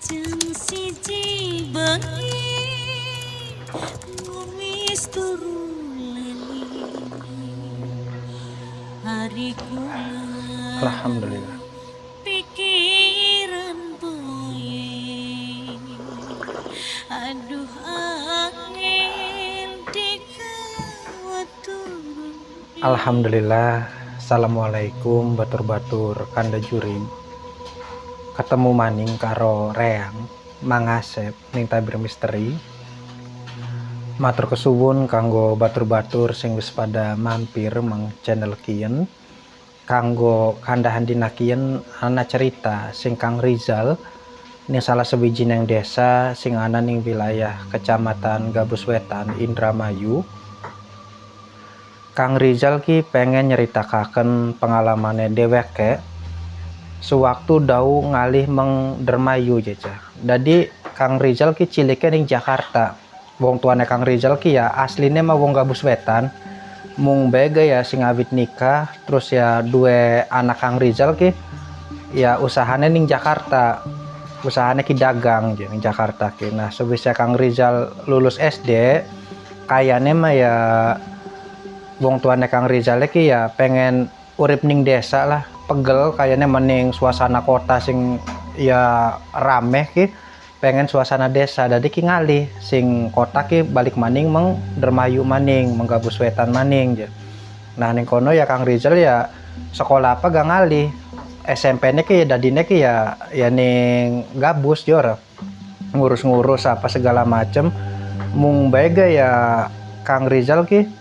Jam siji bengi kumis turu lali hari kula Alhamdulillah. pikiran boye aduh angin dikawat turun. Alhamdulillah. Assalamualaikum batur-batur kanda juring. Ketemu maning karo Reang Mangasep ning Tabir Misteri. Matur kesuwun kanggo batur-batur sing wis pada mampir mang channel kien. Kanggo kandahan dina kien ana cerita sing Kang Rizal ning salah sewiji neng desa sing ana ning wilayah Kecamatan Gabus Wetan, Indramayu. Kang Rizal ki pengen nyeritakaken pengalamane dheweke sewaktu dau ngalih meng Dermayu jaja. Jadi Kang Rizal ki cilike ning Jakarta. Wong tuane Kang Rizal ki ya asline mah wong Gabus Wetan. Mung bega ya sing awit nikah, terus ya dua anak Kang Rizal ki ya usahane ning Jakarta. Usahane ki dagang je ning Jakarta ki. Nah, sebisa Kang Rizal lulus SD, kayane mah ya wong tuane Kang Rizal ki ya pengen urip ning desa lah. Pegel kayaknya mending suasana kota sing ya rame ki, pengen suasana desa. Jadi ki ngalih sing kota ki balik maning meng Dermayu maning, menggabus wetan maning je. Nah ning kono ya Kang Rizal ya sekolah apa gak ngalih. SMP-nya ki dadine ki ya ning gabus jor. Ngurus-ngurus apa segala macem. Mung bega ya Kang Rizal ki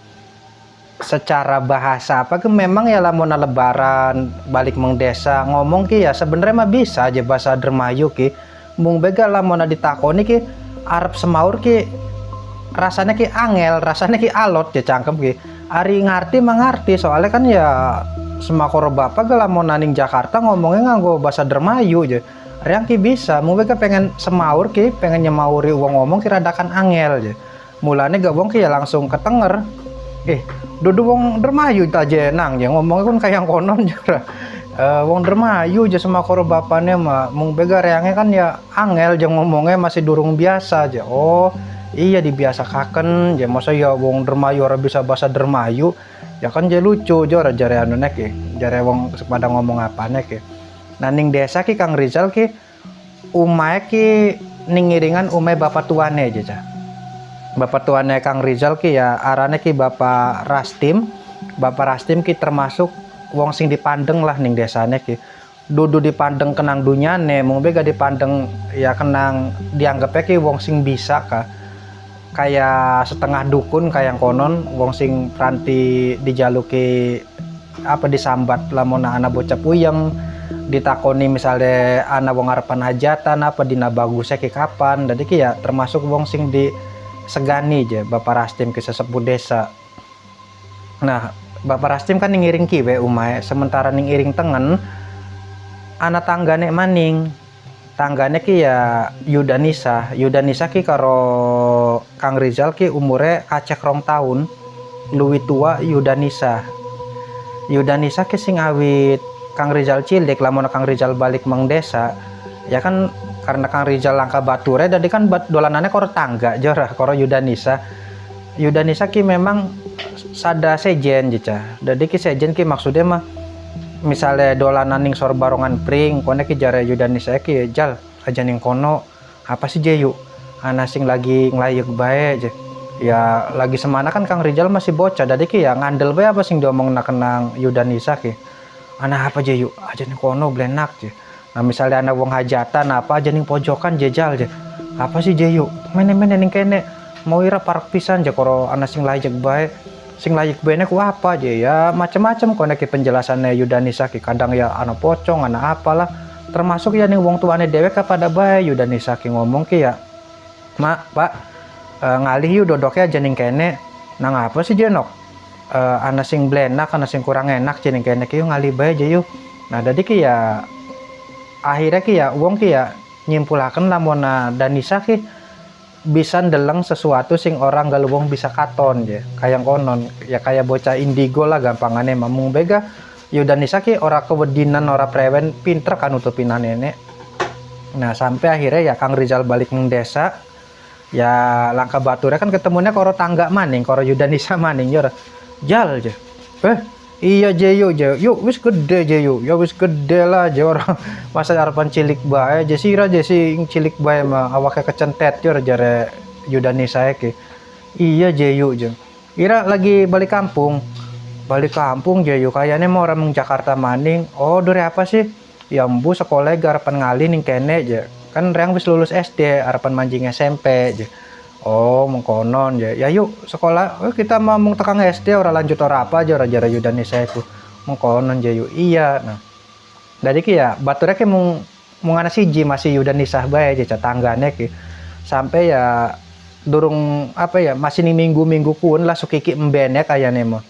secara bahasa apa ke memang ya lamun lebaran balik meng desa ngomong ki ya sebenarnya mah bisa aja bahasa Dermayu ki. Mung bega lamun ditakoni ki arep semaur ki rasanya ki angel, rasanya ki alot ya cangkem ki. Ari ngarti mengarti soalnya kan ya semakor bapak ge lamun ning Jakarta ngomongnya nganggo bahasa Dermayu aja. Yang ki bisa, mung bega pengen semaur ki, pengen nyemauri wong ngomong ki radakan angel aja. Mulane gak wong ki ya langsung ketenger. Dudu wong Dermayu aja nang ya ngomongnya kan kayak konon juga. Wong Dermayu aja sama koro bapaknya mah mung bega reangnya kan ya angel jang ngomongnya masih durung biasa aja. Oh iya dibiasakaken ya masa ya wong Dermayu ora bisa bahasa Dermayu ya kan jadi lucu jora jare anu nek ya jare wong pada ngomong apa nek ya. Nah ning desa ki Kang Rizal ki umae ki ning ngiringan umae bapak tuane aja cah. Bapak tuane Kang Rizal ki ya arane ki Bapak Rastim. Bapak Rastim ki termasuk wong sing dipandeng lah ning desane ki. Dudu dipandeng kenang dunyane, mung bega dipandeng ya kenang dianggapnya ki wong sing bisa ka. Kayak setengah dukun kayak konon wong sing pranti dijaluki apa disambat lamun ana bocah puyeng, ditakoni misalnya ana wong arepan hajatan apa dina bagusnya ki kapan. Jadi ki ya termasuk wong sing di segani aja Bapak Rastim ke sesepuh desa. Nah Bapak Rastim kan ngiring kiwe umai, sementara ngiring tengen anak tanggane maning. Tanggane ki ya Yudanisa ki karo Kang Rizal ki umure kacek 2 tahun luwih tua Yudanisa ki sing awit Kang Rizal cilik lamun Kang Rizal balik meng desa ya kan karena Kang Rizal langka bature jadi kan dolanannya koro tangga jorah koro Yudanisa ki memang sada sejen jica. Jadi ki sejen ki maksudnya mah misalnya dolanan ning sor barongan pring kone ki jare Yudanisa ki jal aja ning kono apa sih jayu ana sing lagi nglayek bae aja ya lagi semana kan Kang Rizal masih bocah jadi ki ya ngandel bae apa sing diomongna kenang Yudanisa ki ana apa jayu aja ning kono blenak je. Nah misalnya anak wong hajatan apa aja ning pojokan jejal aja apa sih jayu mene-mene ning kene mau ira parak pisan je koro anak sing layek bae ku apa aja ya macam-macam kone ki penjelasannya Yudanisa ki kadang ya anak pocong anak apalah termasuk ya ning wong tuane dewek pada bae Yudanisa ki ngomong ki ya mak pak ngalih yu dodoknya aja ning kene nang apa sih jenok anak sing blenak anak sing kurang enak je ning kene ki ngalih bae aja yuk. Nah jadi ki ya akhirnya ki ya wong ki ya nyimpulaken lamun Danisa ki bisa ndeleng sesuatu sing orang gak wong bisa katon je kayak konon ya kayak bocah indigo lah gampangane mamung bega Yudanisa ki ora kewedinan ora prewen pinter kan utupin nenek Nah sampai akhirnya ya Kang Rizal balik meng desa, ya langkah baturnya kan ketemunya koro tangga maning, koro Yudanisa maning jor. Jal je. Iya je yuk wis gede je yuk. Ya wis gede lah je orang masa harapan cilik bae je sira je sing cilik bae mah awake kecentet jor jare Yudanisa ke. Iya je yuk je. Ira lagi balik kampung. Balik kampung je yuk kayaknya mau orang meng Jakarta maning. Oh dari apa sih? Ya mbu sekolah harapan ngali ning kene je. Kan reang wis lulus SD harapan manjing SMP je. Oh mengkonon je. Ya yuk sekolah kita mau mung tekang SD ora lanjut ora apa aja ora jara Yudani saya ku mengkonon je yuk. Iya nah dari ki ya baturnya ki mung ngana siji masih Yudanisah bae je tetanggane ki sampai ya durung apa ya masih nih minggu pun lah sukiki embene kayane mah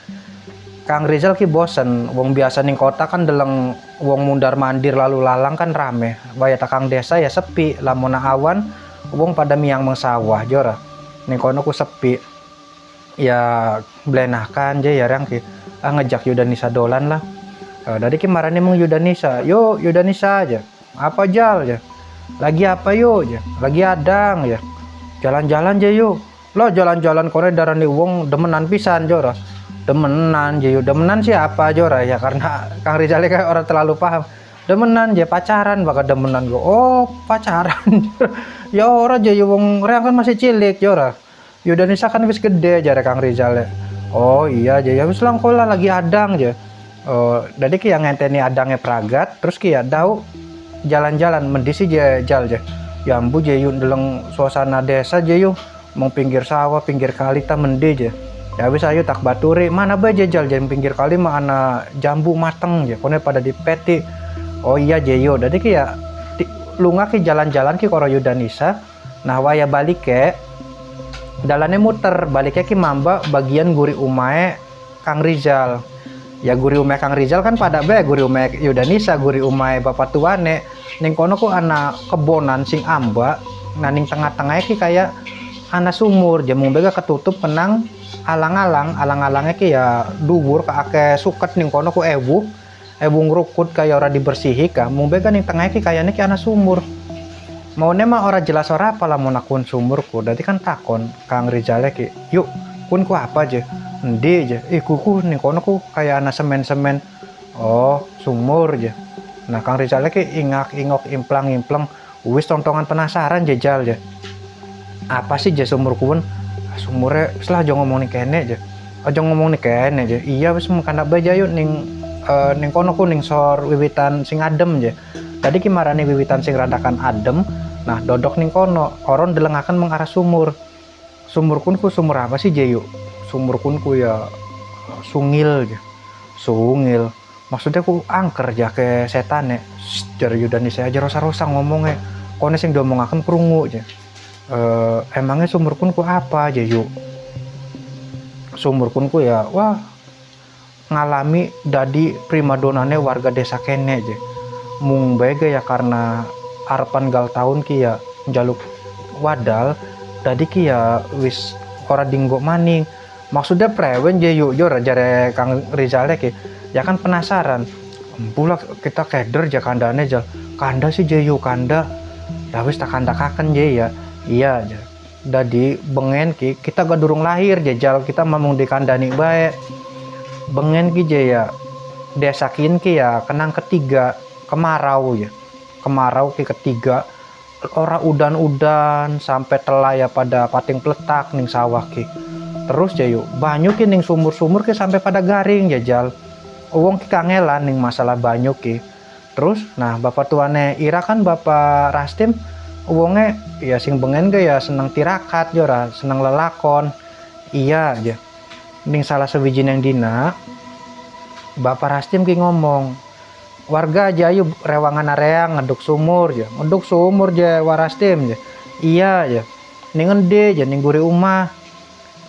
Kang Rizal ki bosen wong biasa ning kota kan deleng wong mundar mandir lalu lalang kan rame waya takang desa ya sepi lamun awan wong pada miang mengsawah jora ning kono ku sepi ya blenahkan je ya rang ki ngejak Yudanisa dolan lah dari ki marane mung Yudanisa yo Yudanisa aja apa jal ya lagi apa yuk ya lagi adang ya jalan-jalan je yuk lo jalan-jalan kono darani wong demenan pisan jora demenan je yuk demenan siapa jora ya karena Kang Rizal kayak orang terlalu paham demenan je pacaran bakal demenan go oh pacaran ya orang je wong reang kan masih cilik jora Yudanisa kan wis gede jare Kang Rizal oh iya je ya wis langkola lagi adang je oh jadi ki yang ngenteni adangnya pragat terus ki ya dau jalan-jalan mendisi je jal je ya ambu je yuk deleng suasana desa je yuk mau pinggir sawah pinggir kali ta mende je ya wis ayo tak baturi mana bae jajal jam pinggir kali mah ana jambu mateng je kone pada dipeti oh iya je yo dadi ki ya lunga ki jalan-jalan ki karo Yudanisa nah waya balik ke dalane muter baliknya ki mamba bagian guri umae Kang Rizal ya guri umae Kang Rizal kan pada bae guri umae Yudanisa guri umae bapak tuane ning kono ku ana kebonan sing amba nah ning tengah-tengahnya ki kayak ana sumur jamung bega ketutup penang alang-alangnya ki ya dhuwur kaake suket ning kono ku ewu ngrukut kaya ora dibersihi ka mung bega ning tengahnya ki kayane ki ana sumur maune mah ora jelas ora apa lamun akun sumurku dadi kan takon Kang Rizal ki yuk kun ku apa je endi je kuku ning kono ku kaya ana semen-semen oh sumur je nah Kang Rizal ki ingak-ingok implang-implang wis tontongan penasaran jejal je apa sih je sumur kun sumure wis lah aja ngomong ning kene je aja ngomong ning kene je iya wis mengkandap bae yuk ning ning kono ku ning sor wiwitan sing adem je tadi ki marane wiwitan sing radakan adem nah dodok ning kono koron delengaken mengarah sumur kun ku sumur apa sih je yuk sumur kun ku ya sungil je sungil maksudnya ku angker ja ke setane jar Yudanisa aja rosa-rosa ngomongnya kone sing diomongaken krungu je emangnya sumur kun ku apa aja yuk sumur kun ku ya wah ngalami dadi primadonane warga desa kene je mung bega ya karena harapan gal tahun ki ya jaluk wadal dadi ki ya wis ora dinggo maning maksudnya prewen je yuk jor jare Kang Rizal ki ya kan penasaran pula kita keder ja kandane jal kanda sih je yuk kanda ya wis tak kandakaken je ya iya aja dadi bengen ki kita gak durung lahir jajal kita mamung dikandani bae bengen ki je ya desakin ki ya kenang ketiga kemarau ya kemarau ki ketiga ora udan-udan sampai telah ya pada pating peletak ning sawah ki terus ya yuk banyu ki ning sumur-sumur ki sampai pada garing jajal wong ki kangelan ning masalah banyu ki terus nah bapak tuane Ira kan bapak Rastim wonge ya sing bengen ge ya seneng tirakat jora seneng lelakon iya aja ning salah sewiji yang dina bapak Rastim ki ngomong warga aja ayo rewangan area ngeduk sumur je warastim je iya aja ning endi je ning guri umah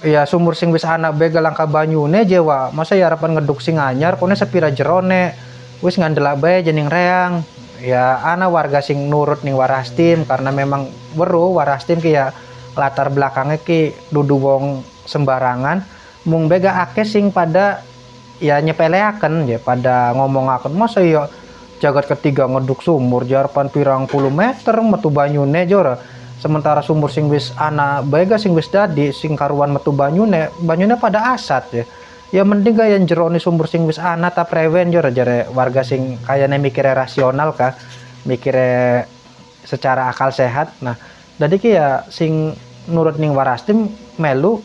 ya sumur sing wis ana bae langka banyune je wa masa ya harapan ngeduk sing anyar kone sepira jerone wis ngandelak bae je ning reang ya ana warga sing nurut ning warastim karena memang weruh warastim ki ya latar belakangnya ki dudu wong sembarangan mung bega akeh sing pada ya nyepeleaken ya pada ngomongaken masa ya jagat ketiga ngeduk sumur jarapan pirang puluh meter metu banyune jora. Sementara sumur sing wis ana bae sing wis dadi sing karuan metu banyune pada asat ya. Ya mending gaya jero ni sumur sing wis ana ta prewen jora jare warga sing kayane mikire rasional kah, mikire secara akal sehat. Nah, jadi ki ya sing nurut ning Warastim melu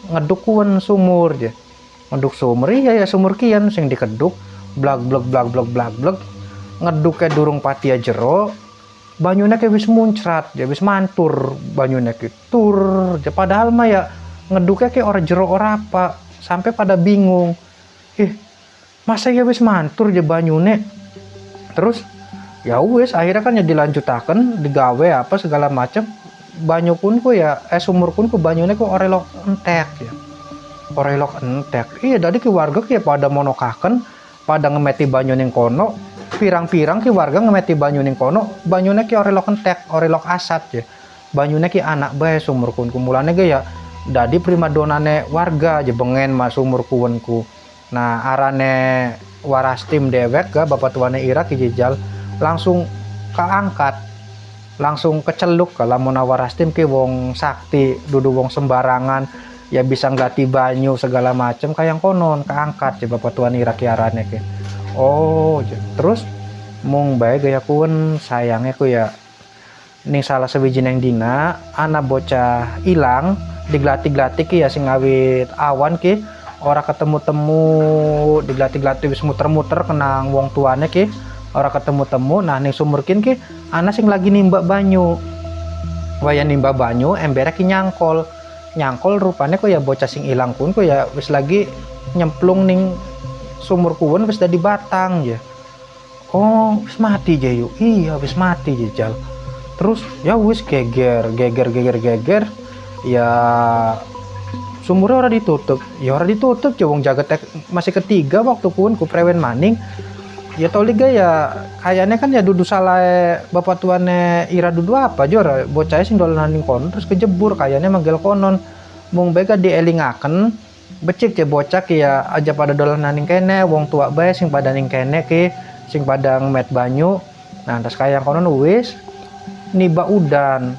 ngedukuan sumur ya. Ngeduk sumur ya sumur kian sing dikeduk blag ngeduk ke durung patia jero banyune ke wis muncrat ya wis mantur banyune ki tur ya padahal mah ya ngeduknya ke ora jero ora apa sampai pada bingung masa ya wis mantur ya banyune. Terus ya wis akhirnya kan ya dilanjutaken digawe apa segala macam banyu pun ku ya sumur pun ku banyune ku orelok entek ya orelok entek. Jadi ki warga ki pada monokaken pada ngemeti banyu ning kono pirang-pirang ki warga ngemeti banyu ning kono banyune ki orelok entek orelok asat ya banyune ki anak bae sumur kun kumulane ge ya dadi primadonane warga je bengen mas sumur kuwenku. Nah arane Warastim dewek ga bapak tuane Ira ki jejal langsung kaangkat langsung keceluk kalau mau Warastim ki wong sakti dudu wong sembarangan ya bisa nglati banyu segala macem kayak konon keangkat ya bapak tuan Ira ki arane ki. Oh terus mung bae gaya kun sayangnya ku ya ning salah sewiji neng dina anak bocah ilang diglati-glati ki ya sing ngawit awan ki ora ketemu-temu diglati-glati wis muter-muter kenang wong tuane ki ora ketemu-temu. Nah ning sumur kin ki anak sing lagi nimba banyu waya nimba banyu embere ki nyangkol rupane ku ya bocah sing ilang kun ku ya wis lagi nyemplung ning sumur kuwen wis dadi batang ya. Oh wis mati je yuk. Iya wis mati jejal. Terus ya wis geger ya sumurnya ora ditutup ya ora ditutup ya wong jagat masih ketiga waktu kun ku prewen maning ya toliga ya kayaknya kan ya dudu salah bapak tuane Ira dudu apa jor bocahnya sing dolanan ning kono terus kejebur kayaknya manggil konon mung bae dielingaken becik ya bocah ya aja pada dolanan ning kene wong tua bae sing pada ning kene ki sing pada ngemet banyu. Nah terus kaya konon wis niba udan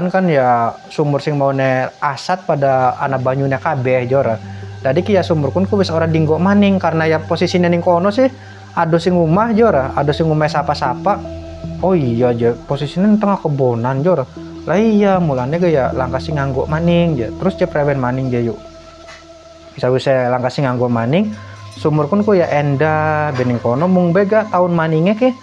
kan ya sumur sing maune asat pada anak banyunya kabeh jora. Tadi ki ya sumur kun ku wis ora dinggo maning karena ya posisinya ning kono sih ada sing omah jora ada sing omah sapa-sapa. Oh iya aja posisinya ning tengah kebonan jora lah iya mulane ya langkah sing nganggo maning ya terus je prewen maning je yuk bisa wis langkah sing nganggo maning sumur kun ku ya enda bening kono mung bega tahun maningnya ke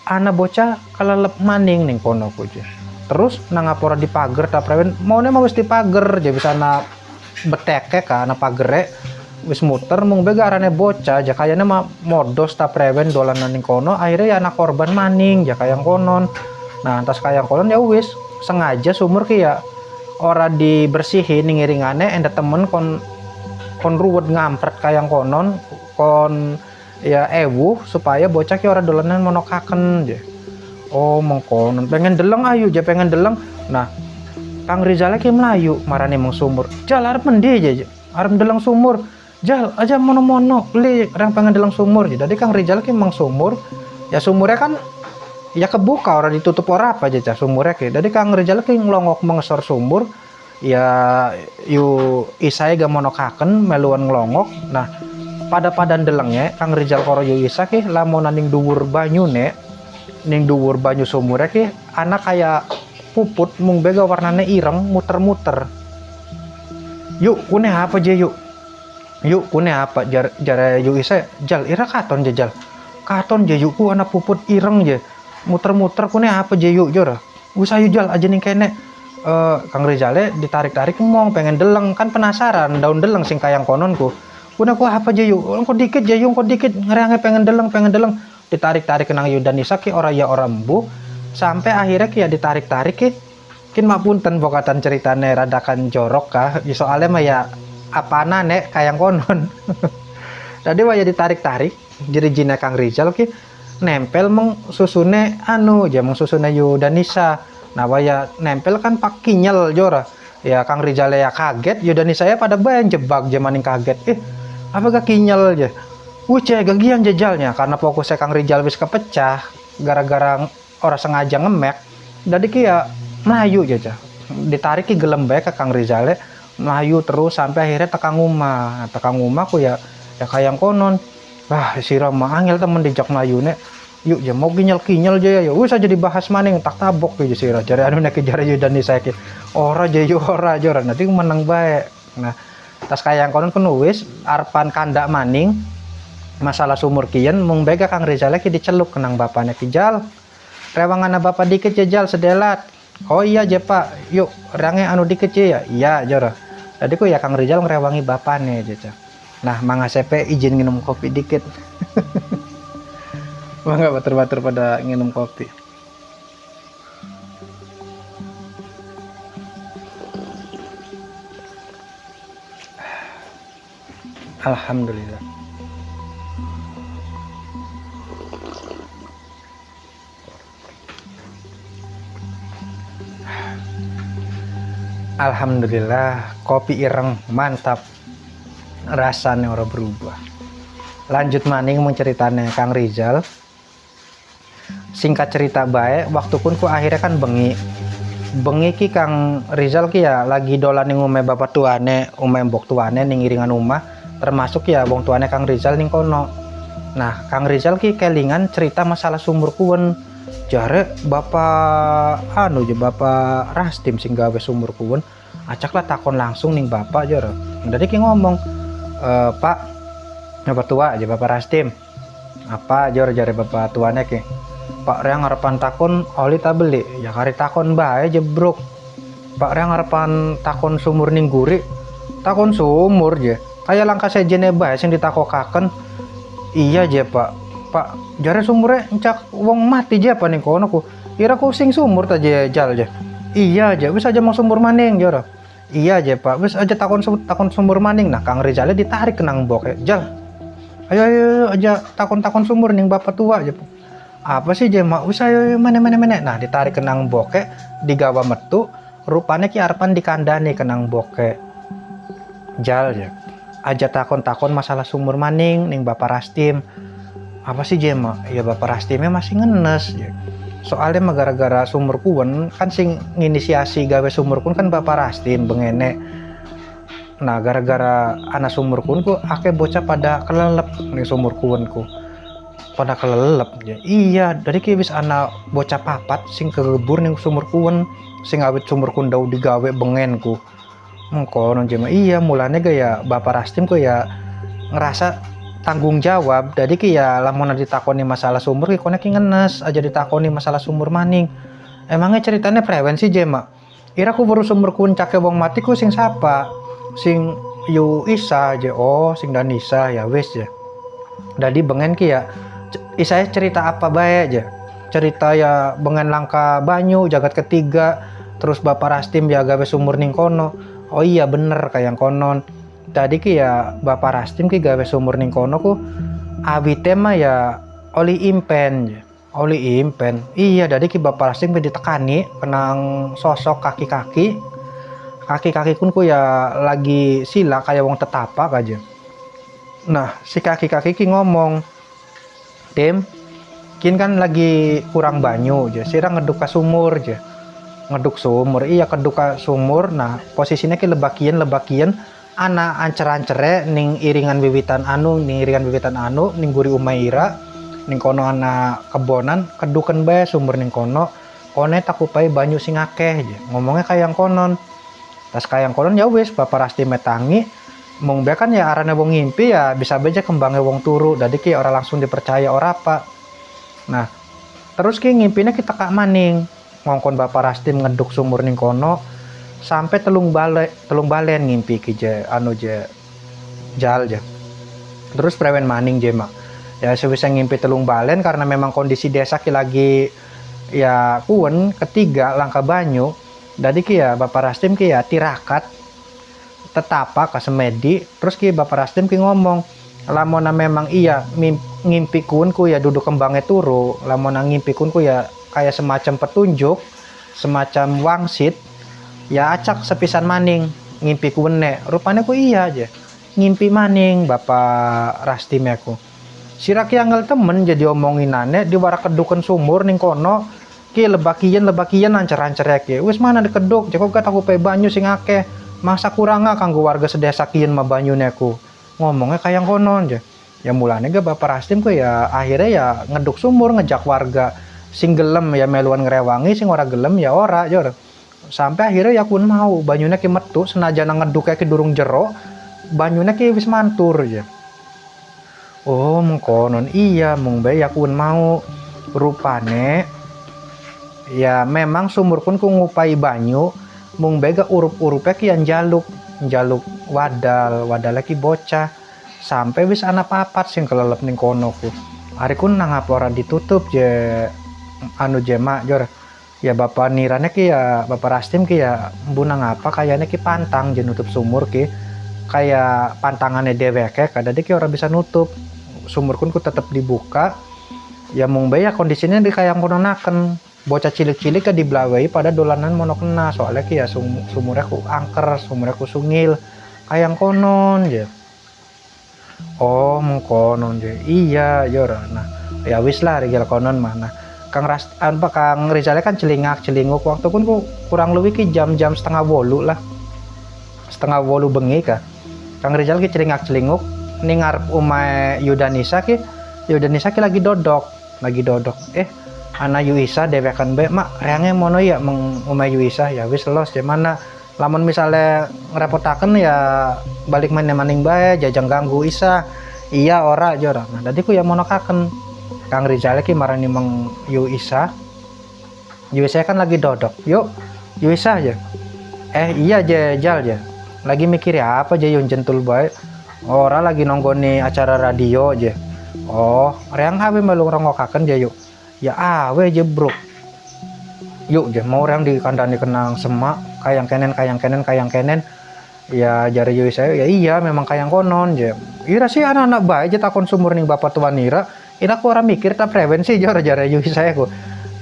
anak bocah kelelep maning ning kono ku je. Terus nang ngapora di pager ta prewen maune mah wis di pager je bisa na beteke ka na pagere wis muter mung bega arane bocah ja kayane mah modos ta prewen dolanan ning kono akhirnya ya anak korban maning ja kayang konon. Nah tas kayang konon ya wis sengaja sumur ki ya ora dibersihin ning iringane enda temen kon ruwet ngampret kayang konon kon ya supaya bocah ki ora dolanan monokaken je. Oh mengkonon pengen deleng ayu je pengen deleng. Nah Kang Rizal ki melayu marane meng sumur jal arep mendi je arep deleng sumur jal aja mono-mono li orang pengen deleng sumur je. Jadi Kang Rizal ki meng sumur ya sumurnya kan ya kebuka ora ditutup ora apa je sumurnya ki. Jadi Kang Rizal ki nglongok mengesor sumur ya yu isai gak monokaken meluan ngelongok. Nah pada padan delengnya Kang Rizal karo yu isa ki lamun ning dhuwur banyune ning dhuwur banyu sumurnya ki anak kayak puput mung bega warnane ireng muter-muter. Yuk kune apa je yuk kune apa jare yu isa jal ira katon je jal katon je yuk ku anak puput ireng je muter-muter kune apa je yuk jora wis ayu jal aja ning kene. Kang Rizale ditarik-tarik ngomong pengen deleng kan penasaran daun deleng sing kayang kononku kuna ku apa je yuk engko dikit je yuk engko dikit ngerange pengen deleng ditarik-tarik kenang yu dan Isa ki ora ya ora embu sampai akhirnya ki ya ditarik-tarik ki kin mapunten bokatan ceritane radakan jorok kah soalnya mah ya apana nek kayang konon. Tadi waya ditarik-tarik jadi jina Kang Rizal ki nempel meng susune meng susune yu dan Isa. Nah waya nempel kan pak kinyel jora ya Kang Rizal ya kaget yu dan Isa ya pada bae jebak jamaning kaget apa gak kinyel aja Uce gagian jajalnya karena fokusnya Kang Rizal wis kepecah gara-gara orang sengaja ngemek. Jadi kia melayu aja. Ditarik ki gelem bae ke Kang Rizal melayu terus sampai akhirnya tekang rumah. Nah, tekang rumah ku ya kayak konon. Wah, si Rama angel temen dijak melayune. Yuk ya mau kinyel aja ya. Wis aja dibahas maning tak tabok aja si Ra. Jare anu nek jare dan disaiki. Ora aja yo ora aja nanti menang bae. Nah, tas kayak konon kun wis arpan kandak maning masalah sumur kian mung bega Kang Rizal ki diceluk kenang bapaknya kijal rewangan bapak dikit jajal sedelat. Oh iya aja pak, yuk range anu dikit ya iya jora. Tadi ku ya Kang Rizal ngerewangi bapaknya aja. Nah mangga sepe izin minum kopi dikit. Mangga batur-batur pada minum kopi. Alhamdulillah. Alhamdulillah kopi ireng mantap rasanya orang berubah. Lanjut maning menceritane Kang Rizal. Singkat cerita baik waktu pun ku akhirnya kan bengi ki Kang Rizal ki ya lagi dolan ning ume bapak tuane ume mbok tuane ning iringan rumah termasuk ya wong tuane Kang Rizal ning kono. Nah Kang Rizal ki kelingan cerita masalah sumur kuwen. Jare bapak bapak Rastim sing gawe sumur kuwen acaklah takon langsung ning bapak jare. Dari ki ngomong pak bapak tua aja bapak Rastim apa jare bapak tuane ki pak reang ngarepan takon oli ta beli ya kari takon bae jebrok pak reang ngarepan takon sumur ning guri takon sumur je kayak langkah sejene bae sing ditakokaken. Iya je pak jare sumurnya encak wong mati je apa ning kono ku kira ku sing sumur ta je jal je. Iya aja wis aja mau sumur maning jara. Iya aja pak wis aja takon sumur maning. Nah Kang Rizal ditarik kenang boke jal ayo aja takon sumur ning bapak tua aja apa sih je mak wis ayo mana. Nah ditarik kenang boke digawa metu rupanya ki arepan dikandani kenang boke jal ya aja takon masalah sumur maning ning bapak Rastim. Apa sih Jema? Ya bapak Rastimnya masih ngenes ya. Soalnya gara-gara sumur kuwen kan sing nginisiasi gawe sumur kuwen kan bapak Rastim bengene. Nah gara-gara anak sumur kuwen ku akeh bocah pada kelelep ning sumur kuwen ku. Pada kelelep ya. Iya, dari ki wis anak bocah papat sing kegebur ning sumur kuwen sing awit sumur kuwen dau digawe bengen ku. Mengkono Jema. Iya, mulane gaya bapak Rastim ku ya ngerasa tanggung jawab. Jadi ki ya lamun ditakoni masalah sumur ki konek ngenes aja ditakoni masalah sumur maning. Emangnya ceritanya prevensi Jema. Ira ku baru sumur kuncake wong mati ku sing sapa? Sing Yu Isa aja. Oh, sing Danisa ya wis ya. Jadi bengen ki ya Isa cerita apa bae aja. Cerita ya bengen langka banyu jagat ketiga terus bapak Rastim ya gawe sumur ning kono. Oh iya bener kayak konon. Tadi ki ya bapak Rastim ki gawe sumur ning kono ku awite mah ya oli impen. Iya tadi ki bapak Rastim ditekani kenang sosok kaki-kaki kun ku ya lagi sila kayak wong tetapak aja. Nah si kaki-kaki ki ngomong Tim kin kan lagi kurang banyu aja sira ngeduk ka sumur aja ngeduk sumur iya keduk ka sumur. Nah posisinya ki lebakian anak ancer-ancere ning iringan wiwitan anu ning guri umaira ning kono ana kebonan keduken bae sumur ning kono kone takupai banyu sing akeh aja ngomongnya kayak konon. Tas kayak konon ya wis bapak Rasti metangi mung be kan ya arane wong ngimpi ya bisa beja kembangnya wong turu dadi ki ora langsung dipercaya ora apa. Nah terus ki ngimpine kita kak maning ngongkon bapak Rasti ngeduk sumur ning kono sampai telung balen ngimpi ki je jal je. Terus prewen maning je mak ya sebisa ngimpi telung balen karena memang kondisi desa ki lagi ya kuwen ketiga langka banyu. Jadi ki ya bapak Rastim ki ya tirakat tetapa ka semedi terus ki bapak Rastim ki ngomong lamona memang iya ngimpi kun ku ya duduk kembangnya turu lamona ngimpi kun ku ya kayak semacam petunjuk semacam wangsit ya acak sepisan maning ngimpi ku wene rupanya ku iya aja ngimpi maning bapak Rastim aku Sira ki angel temen jadi omonginane di warak kedukan sumur ning kono ki lebakian ancer-ancer ki. Wis mana dikeduk, jeko gak aku pe banyu sing akeh. Masa kurang kanggo warga sedesa kian mah banyune ku. Ngomongnya kayak konon aja. Ya mulane gak bapak Rastim ku ya akhirnya ya ngeduk sumur ngejak warga sing gelem ya meluan ngrewangi, sing ora gelem ya ora jor. Sampai akhirnya ya kun mau banyune ki metu senajan ngeduk ki durung jero, banyune ki wis mantur ya. Oh mengkonon iya mung bae ya kun mau rupane ya memang sumur kun ku ngupai banyu mung bae ga urup-urupe ki yang jaluk wadal lagi bocah sampai wis ana papat sing kelelep ning kono ku. Ari kun nang apa ora ditutup je anu jema jor. Ya bapak nirane ki ya bapak Rastim ki ya mbunang apa kayaknya ki pantang je nutup sumur ki kayak pantangannya deweke kada ki ora bisa nutup sumur kun ku tetep dibuka ya mung bae ya kondisinya di kayak kononaken bocah cilik-cilik ke dibelawai pada dolanan mono kena soalnya ki ya sumurnya ku angker sumurnya ku sungil kayak konon je. Oh mengkonon je iya jor. Nah ya wis lah regel konon mah. Nah Kang Rizal kan celinguk waktu pun kurang lebih ki jam-jam setengah 8 lah. Setengah 8 bengi kah. Kang Rizal ki celinguk ning ngarep omahe Yudanisa ki lagi dodok. Ana Yuisa dewekan bae mak reange mono ya meng omahe Yuisa ya wis los je mana lamun misalnya ngerepotaken ya balik maning bae jajang ganggu Isa. Iya ora jor. Nah dadi ku ya monokaken Kang Rizal ki marani meng Yuisa kan lagi dodok. Yuk Yuisa aja. Iya Jal ya. Lagi mikir ya apa aja yang jentul bae. Ora lagi nonggoni acara radio aja. Oh, reang hawe melu rongokaken aja yuk. Ya awe aja bro. Yuk aja mau reang dikandani kenang semak kayang kenen. Ya jari Yuisa ya iya memang kayang konon aja. Ira sih anak-anak bae aja takon sumur ning bapak tuan Ira. Ira aku orang mikir tak prevensi jare Yuisa aku.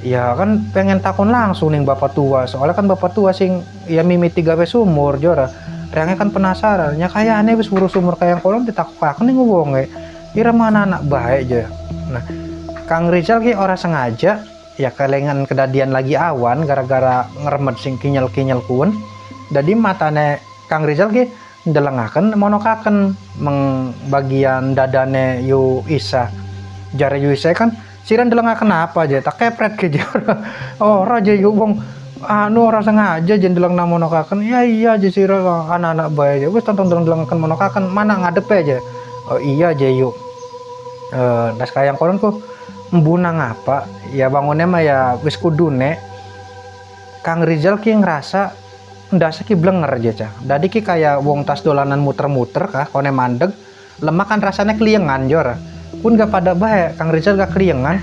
Ya kan pengen takon langsung ning bapak tua soalnya kan bapak tua sing ya mimiti gawe sumur jora. Reangnya kan penasaran nya kayane wis urus sumur kayang konon ditakokaken ning wonge. Ira mana anak bae aja. Nah, Kang Rizal ki ora sengaja ya kelengan kedadian lagi awan gara-gara ngeremet sing kinyel-kinyel kun. Dadi matane Kang Rizal ki ndelengaken monokaken meng bagian dadane Yuisa. Jare Yuisa kan siran ndelengaken apa aja tak kepret ke jara. Ora aja yuk wong anu ora sengaja jendeleng monokaken. Ya iya aja sira anak-anak bae aja wis tonton ndelengaken monokaken mana ngadepe aja. Oh iya aja yuk. Das kayang konon ku mbunang apa ya bangunnya mah ya wis kudune Kang Rizal ki ngerasa ndase ki blenger aja cah. Dadi ki kayak wong tas dolanan muter-muter kah kone mandeg lemah kan rasanya kliengan jor. Pun gak pada bae Kang Rizal gak kliengan.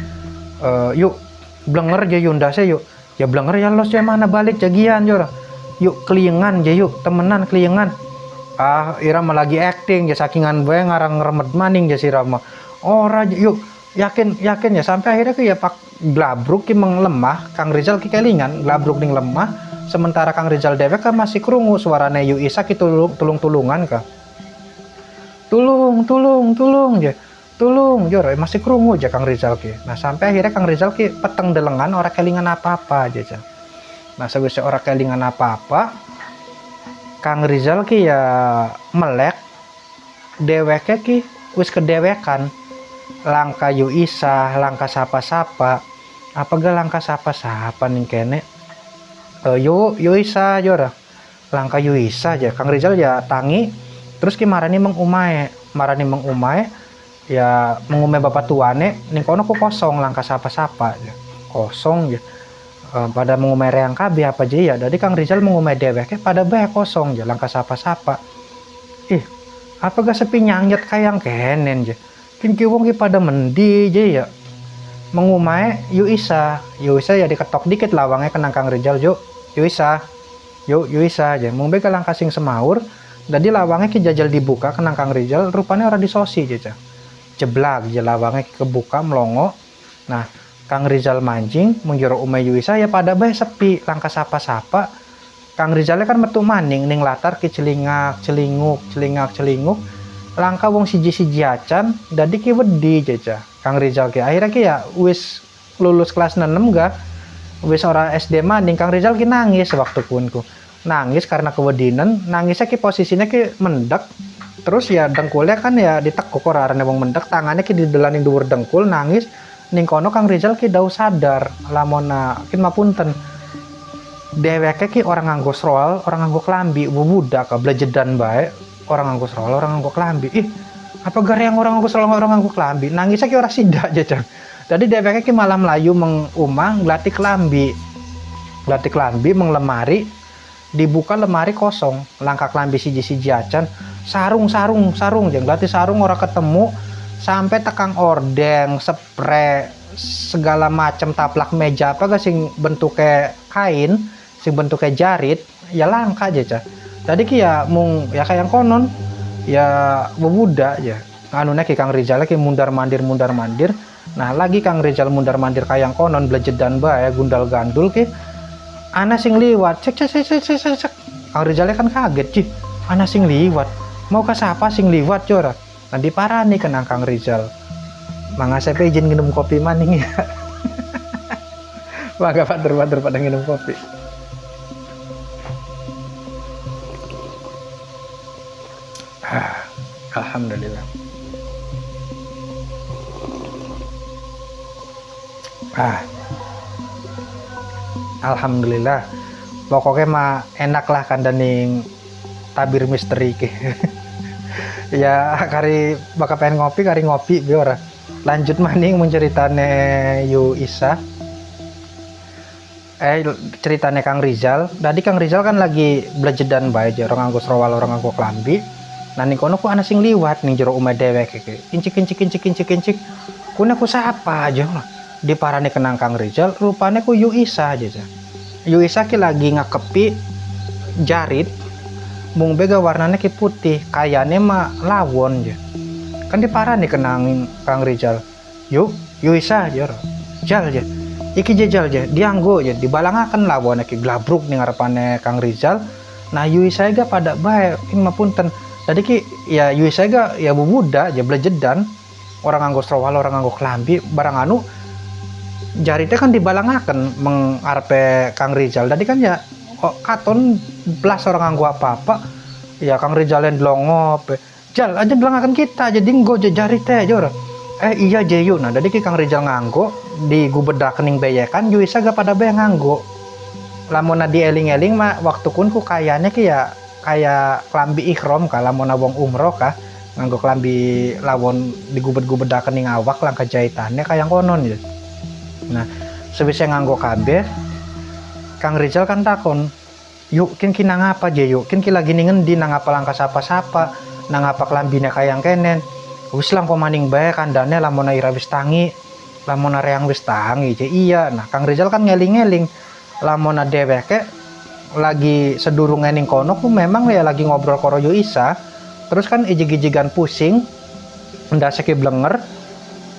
Yuk blenger aja yundase yuk. Ya blenger ya los ya mana balik jagian jor. Yuk kliengan aja yuk temenan kliengan. Ira mah lagi acting ya sakingan bae ngarang ngeremet maning ya sirama. Ora yuk yakin ya sampai akhirnya ki ya pak glabruk ki menglemah Kang Rizal ki kelingan glabruk ning lemah sementara Kang Rizal dewek kan masih krungu suarane Yuisa ki tulung-tulungan ka. Tulung ya. Tulung jor masih krungu aja Kang Rizal ki. Nah sampai akhirnya Kang Rizal ki peteng delengan ora kelingan apa-apa aja cah. Nah sewise ora kelingan apa-apa Kang Rizal ki ya melek deweke ki wis kedewekan langka Yuisa langka sapa-sapa apa gak langka sapa-sapa ning kene Yuisa jor langka Yuisa aja Kang Rizal ya tangi terus ki marani mengumae ya mengume bapak tuane ning kono ku kosong langka sapa-sapa ya. Kosong ya pada mengume reang kabeh apa aja ya jadi Kang Rizal mengume deweke pada bae kosong ya langka sapa-sapa apa gak sepi nyangnyet kayang kenen ya ki wong ki pada mendi aja ya mengumae Yuisa ya diketok dikit lawangnya kenang Kang Rizal Yuisa aja mung beka langka sing semaur jadi lawangnya ki jajal dibuka kenang Kang Rizal rupanya ora disosi aja jeblak je lawangnya kebuka melongo. Nah Kang Rizal mancing mengjero umay Yuisa ya pada bae sepi langka sapa-sapa. Kang Rizalnya kan metu maning ning latar ki celingak celinguk langka wong siji-siji acan dadi ki wedi jaja Kang Rizal ki akhirnya ki ya wis lulus kelas 6 ga wis ora SD maning Kang Rizal ki nangis waktu kunku nangis karena kewedinan nangisnya ki posisinya ki mendek terus ya dengkulnya kan ya ditekuk ora arane wong mendek tangannya ki didelaning dhuwur dengkul nangis ning kono Kang Rizal ki dau sadar lamona kin mapunten dheweke ki orang nganggo sroal orang nganggo klambi budak blejedan bae orang nganggo sroal orang nganggo klambi ih apa gara yang orang nganggo sroal orang nganggo klambi nangisnya ki ora sida jajan jadi dheweke ki malam melayu meng omah nglati klambi meng lemari dibuka lemari kosong langkah klambi siji-siji acan sarung jeng berarti sarung ora ketemu sampai tekang ordeng spray segala macam taplak meja apa gak sing bentuknya kain sing bentuknya jarit ya langka aja jadi ki ya mung ya kayak konon ya bebudak ya anune ki Kang Rizal ki mundar mandir nah lagi Kang Rizal mundar mandir kayak konon blejedan bae gundal gandul ki ana sing liwat cek Kang Rizalnya kan kaget sih ana sing liwat mau ke siapa sing liwat jora nanti parah nih kenang Kang Rizal mangga saya izin minum kopi maning ya mangga pater pada minum kopi alhamdulillah alhamdulillah pokoknya mah enak lah kandaning tabir misteri ke ya kari bakal pengen ngopi biar lanjut maning menceritane Yu Isa ceritane Kang Rizal tadi Kang Rizal kan lagi blejedan bae orang nganggo srowal orang nganggo klambi nah ning kono ku ana sing liwat ning jero omah dhewek iki incik kuna ku sapa aja diparani kenang Kang Rizal rupane ku Yu Isa aja Yu Isa ki lagi ngakepi jarit mung bega warnanya ki putih kayane mah lawon ya kan diparani kenang Kang Rizal Yu Isa jor jal ya iki jejal ya dianggo ya dibalangaken lawon ki glabruk ning ngarepane Kang Rizal nah Yu Isa ga pada bae ing mapunten tadi ki ya Yu Isa ga ya bubuda ya blejedan orang nganggo srowal orang nganggo klambi barang anu jaritnya kan dibalangaken mengarepe Kang Rizal tadi kan ya kok katon belas orang nganggo apa-apa ya Kang Rizal yang delongop jal aja belangakan kita jadi nggo jari teh jor iya jeyu nah jadi Kang Rizal nganggo di gubedak kening beyekan Yu Isa gak pada bae nganggo lamun dieling-eling mah waktu kunku kayaknya ki ya kayak klambi ihram ka lamun wong umroh ka nganggo klambi lawon di gubed-gubedak kening awak langka jahitannya kayak konon ya nah sebisa nganggo kabeh Kang Rizal kan takon yuk kin nang apa je yuk kin lagi ngendi nang apa langkah sapa nang apa klambine kayang kenen wis lang maning bae kandane lamun ira wis tangi lamun reang wis tangi je iya nah Kang Rizal kan ngeling-ngeling lamun dheweke lagi sedurunge ning kono ku memang ya lagi ngobrol karo Yu Isa terus kan ijig-ijigan pusing ndase ki blenger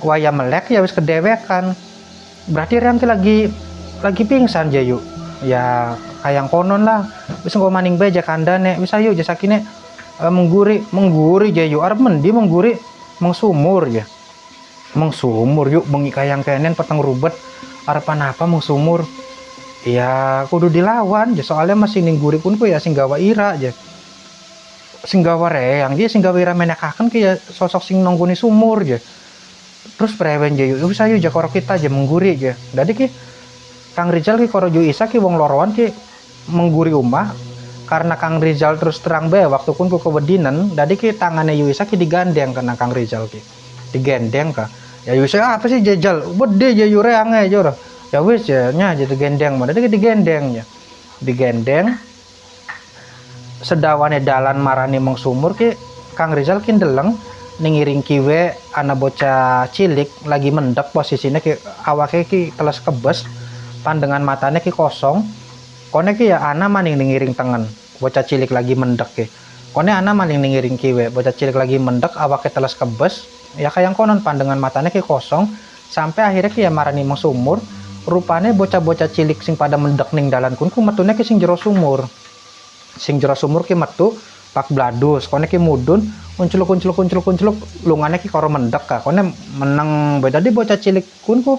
waya melek ya wis kedewekan berarti reang lagi pingsan je yuk ya kayang konon lah wis engko maning bae kandane wis ayo jasakine mengguri jayu arep mendi mengguri mengsumur ya mengsumur yuk bengi kayang kenen peteng rubet arepan apa mengsumur ya kudu dilawan ya soalnya masih ning guri pun ku ya sing gawa ira aja sing gawa reang dia sing gawa ira menekaken ki ya sosok sing nonggoni sumur ya terus prewen jayu wis ayo jakoro kita aja mengguri aja dadi ki Kang Rizal ki karo Yu Isa ki wong loroan ki mengguri omah karena Kang Rizal terus terang bae waktu pun ku kewedinan dadi ki tangane Yu Isa ki digandeng kena Kang Rizal ki digendeng ka ya Yu Isa apa sih jajal bede je yu reange jor ya wis ya nya jadi gendeng mah dadi ki digendeng ya digendeng sedawane dalan marani mengsumur ki Kang Rizal ki ndeleng ning ngiring kiwe ana bocah cilik lagi mendek posisinya ki awake ki teles kebes pandangan matanya ki kosong kone ki ya ana maning ngiring tengen bocah cilik lagi mendek ki kone ana maning ngiring kiwe bocah cilik lagi mendek awake teles kebes ya kayang konon pandangan matanya ki kosong sampai akhirnya ki ya marani mengsumur rupane bocah-bocah cilik sing pada mendek ning dalan kun ku metune ki sing jero sumur ki metu pak bladus kone ki mudun kunculuk lungane ki karo mendek ka kone meneng beda di bocah cilik kun ku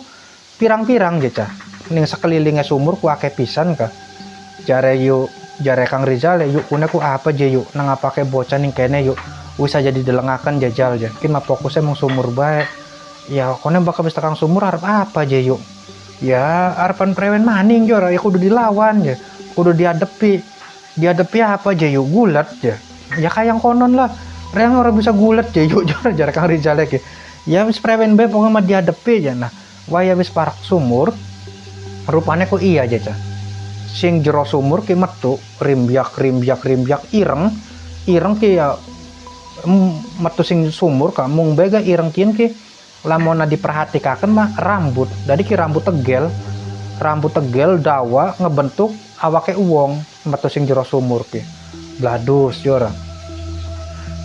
pirang-pirang jeca ning sekelilingnya sumur ku akeh pisan ka jare Kang Rizal ya yuk kune ku apa je yuk nang apake bocah ning kene yuk wis aja didelengaken jajal je kin mah fokusnya mung sumur bae ya kone bakal bisa kang sumur arep apa je yuk ya arepan prewen maning jor ya kudu dilawan ya kudu diadepi apa je yuk gulat ya kayang konon lah reang orang bisa gulat je yuk jor Kang Rizal ya wis prewen bae pokoknya mah diadepi ya nah waya wis parak sumur rupanya kok iya aja sing jero sumur ki metu rimbiak ireng ki ya metu sing sumur ka mung bega ireng kin ki lamona diperhatikaken mah rambut jadi ki rambut tegel dawa ngebentuk awake uwong metu sing jero sumur ki bladus jora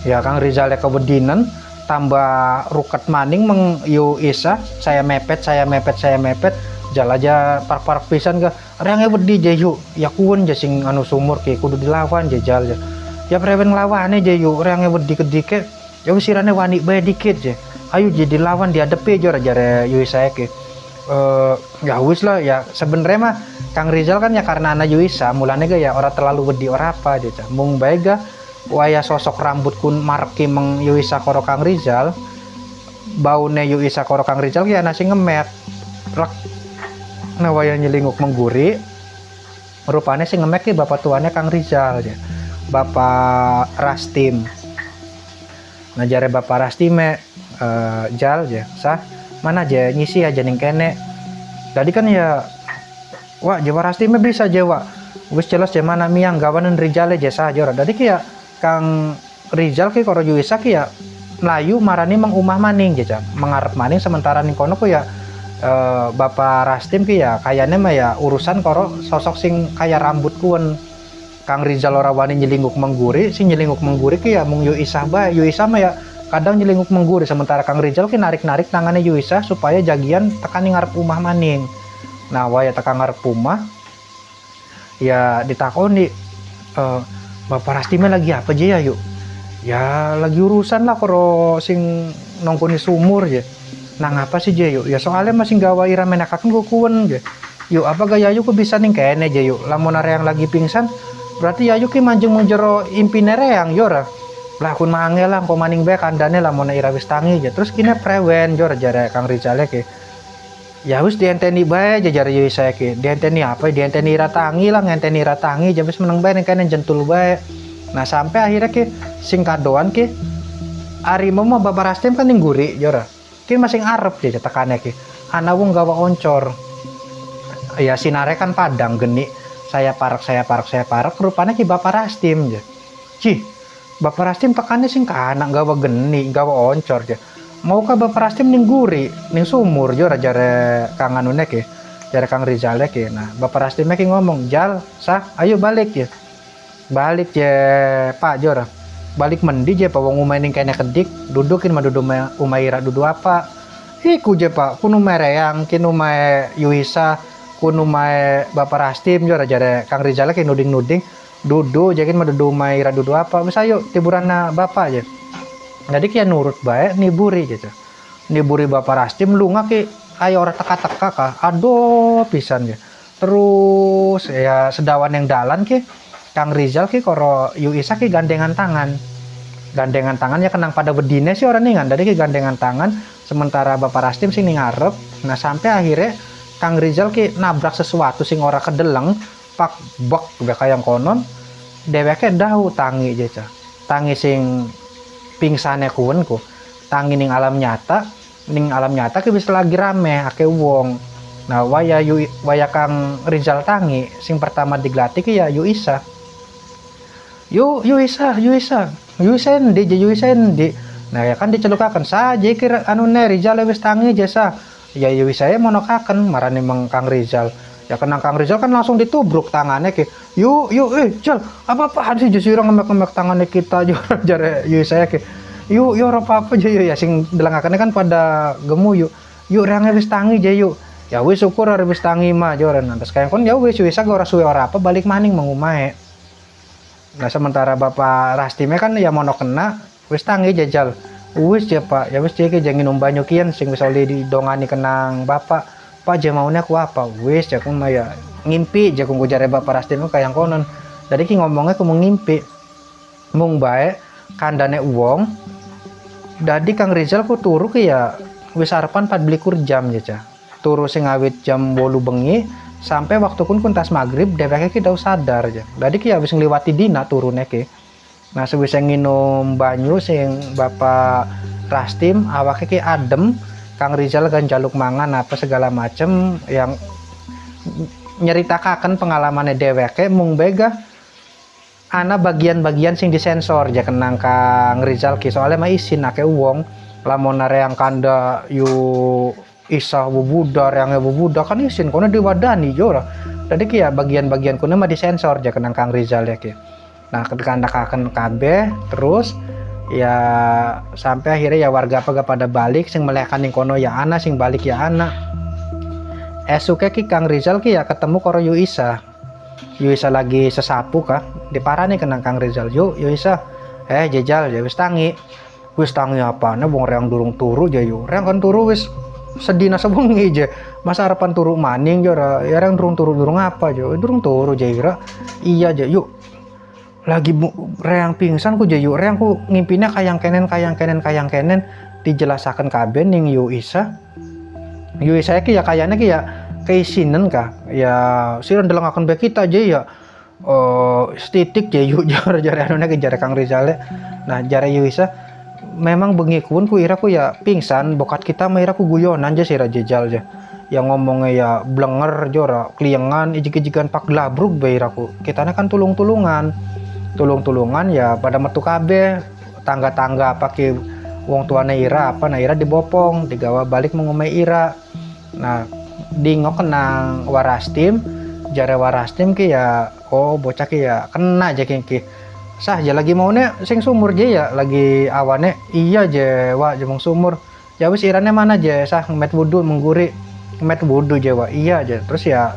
ya Kang Rizal kewedinan tambah ruket maning meng yu isa saya mepet jal aja park pisan ga reange wedi je yuk ya kuwen je sing anu sumur ki kudu dilawan je jal ya prewen nglawane je yuk reange wedi kedike ya wis sirane wani bae dikit je ayo je dilawan diadepi jare Yuisa ki ya wis lah ya sebenarnya mah Kang Rizal kan ya karena anak Yuisa mulane ga ya ora terlalu wedi ora apa je mung bae ga waya sosok rambut kun marki meng Yuisa karo Kang Rizal baune Yuisa karo Kang Rizal ki ana sing ngemet rek nah waya nyelinguk mengguri rupanya sing ngemek ki bapak tuannya Kang Rizal ya Bapak Rastim nah jare Bapak Rastim jal ya sah mana aja ngisi aja ning kene tadi kan ya wah Jawa Rastim bisa Jawa wis jelas je mana miang gawanen Rizal aja sah jora tadi ki ya Kang Rizal ki karo Yuisa ki ya melayu marani mang umah maning jaja mengarep maning sementara ning kono ku ya Bapak Rastim ki ya kayaknya mah ya urusan karo sosok sing kaya rambut kuen Kang Rizal ora wani nyelinguk mengguri sing nyelinguk mengguri ki ya mung Yuisa bae Yuisa mah ya kadang nyelinguk mengguri sementara Kang Rizal ki narik tangannya Yuisa supaya jagian tekan ngarep umah maning nah waya tekan ngarep umah ya ditakoni Bapak Rastim lagi apa aja ya yuk ya lagi urusan lah karo sing nongkoni sumur ya nah ngapa sih je yuk ya soalnya masih gawa ira menakaken gue kuwen je yuk apa gaya yuk bisa ning kene je yuk lamun yang lagi pingsan berarti ya yuk ki manjing mun jero impine reang yora lah kun mangel lah kok maning bae kandane lamun ira wis tangi je terus kine prewen jor jare Kang Rizal ki ya wis dienteni bae jare Yuisa ki dienteni apa dienteni ira tangi lah ngenteni ira tangi je wis meneng bae ning kene jentul bae nah sampai akhirnya ki sing kadoan ki arimo mah Bapak Rastim kan ning guri jora ki masing arep je tekane ki ana wong gawa oncor ya sinare kan padang geni saya parak rupanya ki Bapak Rastim je cih Bapak Rastim tekane sing kana gawa geni gawa oncor je maukah Bapak Rastim ning guri ning sumur jora jare Kang anune ki jare Kang Rizal ki nah Bapak Rastim ki ngomong jal sah ayo balik je Pak jora balik mendi je pak wong umay ning kene kedik dudukin mah dudu umaira dudu apa iku je pak kuno mereang kinu mae Yuisa kuno mae Bapak Rastim jora jare Kang Rizal ki nuding dudu jakin mah dudu umaira dudu apa wis ayo tiburanna bapak je jadi kia nurut bae niburi gitu niburi Bapak Rastim lunga ki ayo ora teka-teka ka aduh pisan ya terus ya sedawan yang dalan ki Kang Rizal ki karo Yuisa ki gandengan tangannya kenang pada bedine sih orang ningan dari ki gandengan tangan sementara Bapak Rastim sing ning ngarep nah sampai akhirnya Kang Rizal ki nabrak sesuatu sing ora kedeleng pak bok udah kayak konon dheweke dahu tangi jeca tangi sing pingsane kuwenku tangi ning alam nyata ki bisa lagi rame ake wong nah waya Kang Rizal tangi sing pertama diglati ki ya Yuisa Yuisa endi nah ya kan dicelukaken saja kira anu ne Rizal wis tangi jasa ya Yuisa monokaken marane meng Kang Rizal ya kenang Kang Rizal kan langsung ditubruk tangannya ki yuk Jal apa-apaan sih justru ngemek-ngemek tangannya kita jare Yuisa ki yuk ora apa-apa aja ya sing delengakane kan pada gemu yuk reange wis tangi je yuk ya wis syukur ora wis tangi mah joran terus kayak kon ya wis Yuisa ora suwe ora apa balik maning mengumahe Nah sementara Bapak Rastime kan ya mono kena wis tangi jajal. Wis ya Pak, ya wis iki jangan minum banyu kian sing wis oleh didongani kenang Bapak. Pak je maunya aku apa? Wis ya aku maya ngimpi je aku jare Bapak Rastime kayang konon. Jadi ki ngomongnya aku mau ngimpi. Mung bae kandane uang. Dadi Kang Rizal ku turu ki ya wis arepan 24 jam ya. Turu sing awit jam 8 bengi sampai waktu kun tas maghrib dheweke ki dau sadar aja. Dadi ki ya wis ngliwati dina turune ki. Nah sewise nginum banyu sing Bapak Rastim awake ki adem, Kang Rizal kan jaluk mangan apa segala macem yang nyeritakan pengalamannya dheweke mung bega ana bagian-bagian sing disensor ja kenang Kang Rizal ki soalnya mah isin ake uang lamun yang kanda yu isa bubudar yang bubudar kan isin kono diwadani jora. Jadi ki ya bagian-bagian kono mah disensor ja kenang Kang Rizal ya ki. Nah ketika anda akan kabeh terus ya sampai akhirnya ya warga apa pada balik sing melekan ning kono ya ana sing balik ya ana. Esuke ki Kang Rizal ki ya ketemu karo yu isa. Yu isa lagi sesapu kah diparani kenang Kang Rizal. Yu isa jejal ya wis tangi apa nah wong reang durung turu ja yu reang kan turu wis sedina sebengi je masa harapan turu maning jora ya reang durung turu apa jo durung turu ja ira iya ja yuk lagi reang pingsan ku ja yu reang ku ngimpinya kayang kenen dijelasakan kabeh ning yu isa ki ya kayaknya ki ya keisinen kah ya siron delengaken be kita aja ya setitik ya yu jare anune ke jare Kang Rizal. Nah jare yu isa memang bengi kun ku ira ku ya pingsan bokat kita mah ira ku guyonan aja sira jejal aja yang ngomongnya ya blenger jora kliengan ijik-ijikan pak labruk be ira ku kitane kan tulung-tulungan ya pada metu kabeh tangga-tangga pakai wong tuane ira apa nah ira dibopong digawa balik mengomai ira. Nah dingok kenang Warastim jare Warastim ki ya bocah ki ya kena aja ki sah aja lagi maunya sing sumur je ya lagi awane iya je wa jemong sumur ya wis irane mana je sah ngemet wudu mengguri ngemet wudu je wa iya aja terus ya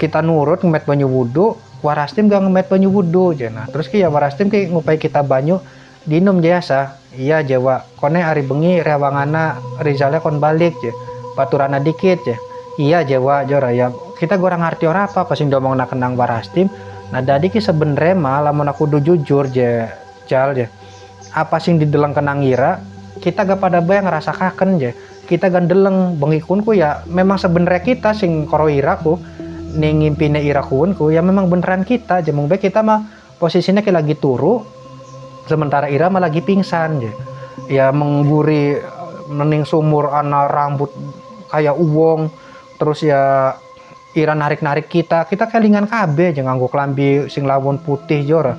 kita nurut ngemet banyu wudu Warastim gak ngemet banyu wudu je. Nah terus ki ya Warastim ki ngupai kita banyu dinum je sah iya je wa kone hari bengi rewangana Rizalnya kon balik je baturana dikit je iya je wa jora ya kita gorang ngerti ora apa pas sing domong nak kenang Warastim. Nah dadi ki sebenarnya mah lamun aku jujur je jal je apa sing dideleng kenang ira kita gak pada bae ngerasakaken je kita gandeleng bengikun ku ya memang sebenarnya kita sing karo ira ku ning ngimpine ira kun ku ya memang beneran kita je mung bae kita mah posisinya kayak lagi turu sementara ira mah lagi pingsan je ya mengguri mening sumur ana rambut kayak uwong terus ya ira narik kita kelingan kabeh aja nganggo klambi sing lawon putih jora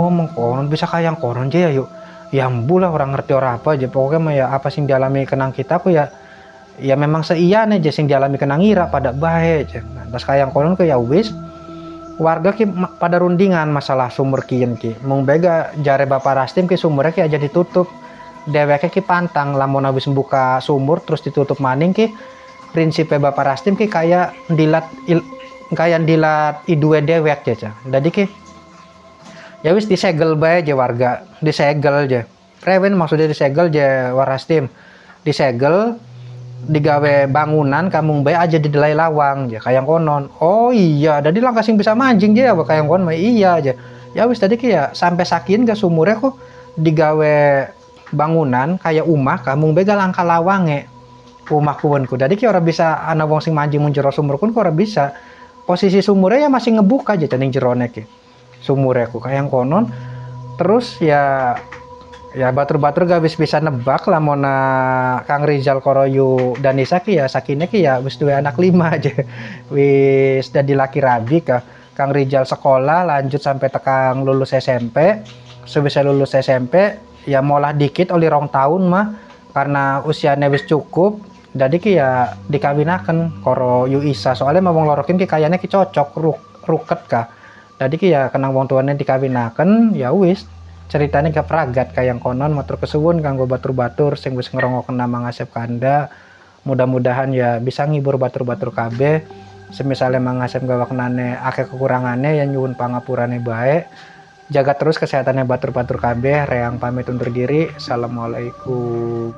mengkonon bisa kayang konon aja ya yuk ya mbulah orang ngerti ora apa aja pokoknya mah ya apa sing dialami kenang kita ku ya memang seiyane aja sing dialami kenang ira pada bae aja nah, pas kayang konon ku ya wis warga ki pada rundingan masalah sumur kieu ki mung bega jare Bapak Rastim ki sumurnya ki aja ditutup dheweke ki pantang lamun habis buka sumur terus ditutup maning ki prinsipnya Bapak Rastim ki kayak dilat idue dewek aja. Jadi ki ya wis disegel bae aja warga, disegel aja. Rewen maksudnya disegel aja Warastim. Disegel digawe bangunan kamung bae aja di delai lawang aja kayak konon. Oh iya, jadi langkah sing bisa mancing aja kayak konon iya aja. Ya wis tadi ki ya sampai sakin ke sumurnya kok digawe bangunan kayak umah kamung bae langkah lawange. Rumah kuwenku. Jadi ki ora bisa ana wong sing manjing mun jero sumur kun ora bisa. Posisi sumurnya ya masih ngebuka aja ning jerone ki. Sumurnya ku kayang konon. Terus ya batur-batur gak bisa nebak lamun Kang Rizal Koroyu dan Nisa ki ya sakine ki ya wis duwe anak 5 aja. Wis dadi laki rabi ka. Kang Rizal sekolah lanjut sampai tekang lulus SMP. Sebisa lulus SMP ya molah dikit oleh 2 tahun mah karena usianya wis cukup. Jadi ki ya dikawinaken karo yu isa soalnya mau wong lorokin ki kayaknya ki cocok ruket kah. Jadi ki ya kenang wong tuane dikawinaken ya wis ceritanya gak pragat kayak konon matur kesuwun kanggo batur-batur sing wis ngerongoken nama ngasep kanda mudah-mudahan ya bisa ngibur batur-batur kabeh Semisal emang ngasem gawaknane akeh kekurangannya yang nyuwun pangapurane bae. Jaga terus kesehatannya batur-batur kabeh. Reang pamit undur diri. Assalamualaikum.